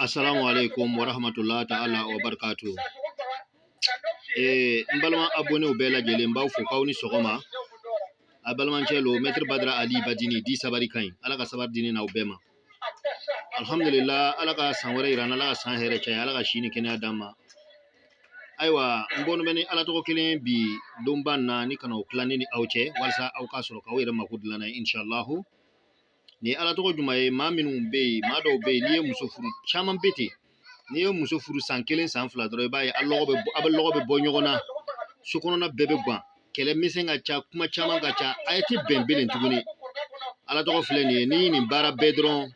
Assalamu alaikum wa rahmatullahi ta'ala wa barakatuh. Mbalma abonné au bela jele mbaw fo kawni sogoma. Abalman chelo Maître Badra Ali Badini di sabari kain. Ala ka sabar dini na ubema. Alhamdulillah ala ka sanwere irana ala ka san here chay ala ka shini kenya dama. Aywa mbono beni ala to kelen bi domba na ni kana oklani ni awche walsa awka soro ka wera makudlana inshallah. Ni ala to jumaye ma minun be ma do be ni muso furu chaman beti ni muso furu san kelen san fla doro baye allogo be bo nyogona sukono na bebe gba kele misenga cha kuma chaman ga cha ayati bembelen tuguni ala to fleni ni bara bedron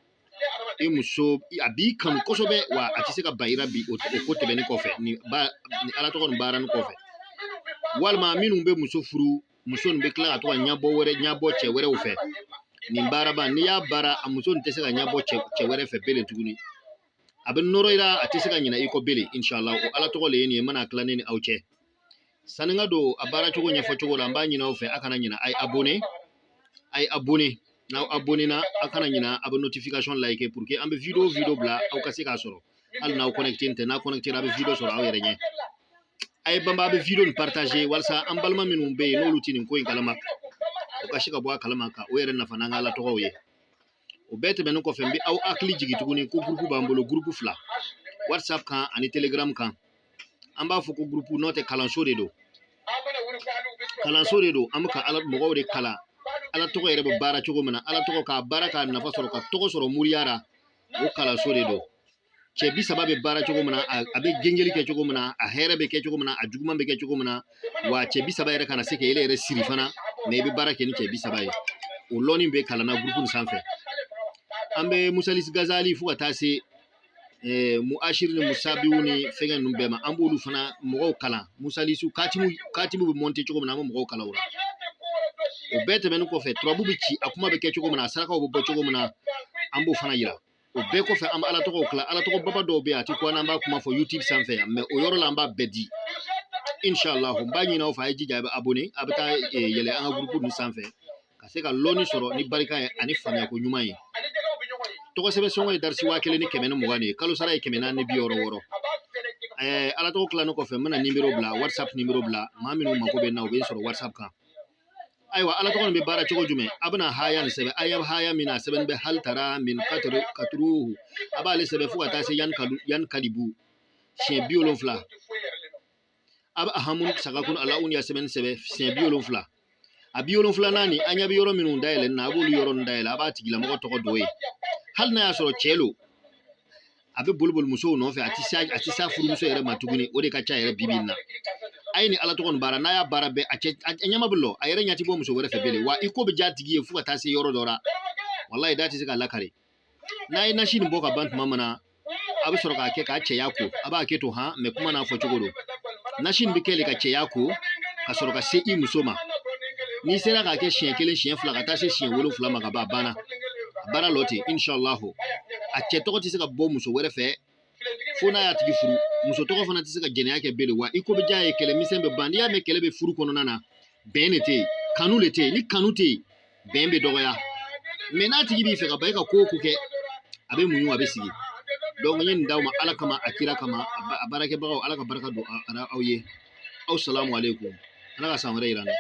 e muso abi kam kosobe wa atise ka bayira bi o ko tebe ni kofe ni ala to bara ni kofe walma minun be muso furu muso be kla to nyabo che were ofe ni bara ba ni ya bara amuso ntese ka nyabo che were fe bele tuguni abin noroira atese ka nyina iko bele inshallah o ala to le ni mana klane ni auche saninga do abara chugo nyefo chugo lamba nyina ofe akana nyina ay abonné na abonné na akana nyina abo notification like pour que ambe video bla au kasi ka soro al na connecter na connecter abe video soro aw yere nye ay bamba be video ni partager walsa ambalma minum be no lutini ko inkalama ukashika bwa kalama ka oyere na fananga la to ye o bete benu ko fembi aw akli jigi tuguni ko groupe bambolo groupe fla WhatsApp kan ani Telegram kan amba fo ko groupe note kalansore do amka ala mo de kala ala to yere be bara chugo mana ala to ka baraka na fasoro ka to soro muriyara o kalansore do che bi sababe bara chugo mana abe gengeli ke chugo mana a here be ke chugo mana a juguma be ke chugo mana wa che bi sababe kana seke ele ere sirifana me be bara ke ni che bi sababe o loni be kala na groupe sanfe ambe musalis gazali fu atase muashir ni musabiuni fegen numbema ambulu fana mo kala musalisu katimu be monte chugo mana mo kala wala o bete men ko fe trobu bi ci akuma be ke chugo mana saraka o bo chugo mana ambu fana yira o be ko fe am ala to ko kala ala to ko baba do be ati ko namba kuma fo YouTube sanfe me o yoro lamba bedi inshallah mbani na o fa jija be abonné abata yele an groupe ni sanfe kasi ka loni soro ni barika ani fanya ko nyuma yi to ko sebe songo darsi wa kele ni kemena mo gani kalo sara e kemena ni bi woro ala to kala no ko fe mana numero bla WhatsApp numero bla maminu mako be na o be soro WhatsApp kan aywa ala to ko be bara chogo jume abna haya ni sebe ayab haya mina sebe be hal tara min katruhu abale sebe fu ata se yan kalibu chien biolon fla aba ahamun sagakun ala unya sebe chien biolon fla abiolon fla nani anya bi yoro minun dayele na abulu yoro ndayele aba tigila mako to ko doye hal na ya soro chelo abe bulbul muso no fe atisa furu muso yere matuguni ode ka cha yere bibinna ayni ala to kon bara na ya bara be anyama bullo ayere nyati bo muso were fe bele wa iko be jatigi fu ata se yoro dora wallahi dati sika lakare na ina shin boka bant mamana abe soro ka ke ka che yako aba ke to ha me kuma na fo chogoro na shin bi kele ka che yako ka soro ka se i musoma ni sera ka ke chien kele chien fla ka ta se chien wolo fla maka ba bana bara loti inshallah a che to ti sika bo muso were fe fona ya tigi furu muso to ko fana ti sika gene yake bele wa iko be jaye kele misembe bandi ya me kele be furu kono nana benete kanulete ni kanute bembe dogoya mena tigi bi fe ka bay ka ko ke abe munyu abe sigi donc nyen ndawma ala kama akira kama barake bawo ala ka baraka do ara awye assalamu alaikum ala ka samare irana